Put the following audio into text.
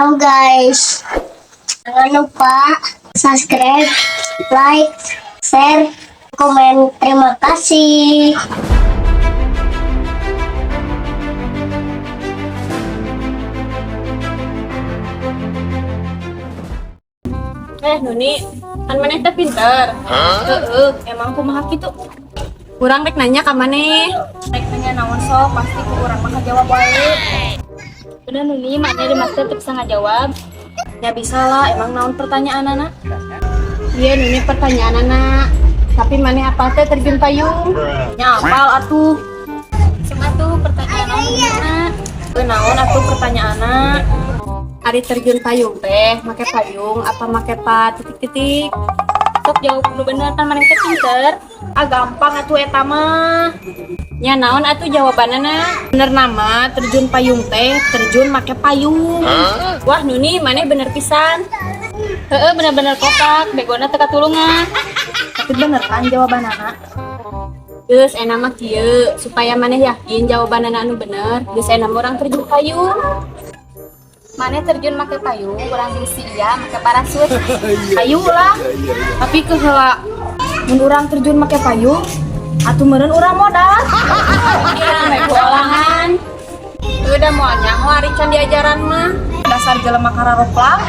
Halo guys, jangan lupa subscribe, like, share, komen. Terima kasih. Nuni, kan maneh teh pinter. Emang kumaha kitu? Urang rek nanya ka maneh. Rek nanya naon sok, pasti ku urang mah jawab wae. Udah Nuni, maneh di master teu bisa ngajawab. Ya bisa lah, emang naon pertanyaan anak? Iya Nuni, pertanyaan anak. Tapi maneh apa teh terjun payung? Nya apal atuh. Cuma tuh pertanyaan anak. Naon atuh pertanyaan anak? Ari terjun payung teh, make payung apa make titik-titik? Sok jawab dulu bener kan maneh teh pinter. Gampang atuh eta mah. Nya naon atuh jawabanana? Bener nama terjun payung teh, terjun make payung. Wah Nuni, maneh bener pisan. Bener-bener kotak, begona teu katulungan. Tapi bener kan jawabanana? Geus enak mah kieu, supaya maneh yakin jawabanana anu bener. Geus enak orang terjun payung. Maneh terjun make payung, urang bisi iya make parasut. Ayo lah. Tapi ke heula mun urang terjun make payung, atuh meureun urang modal. Urang meh kualangan. Teu da moal nyaho ari can diajaran mah. Dasar jelema kararoplang.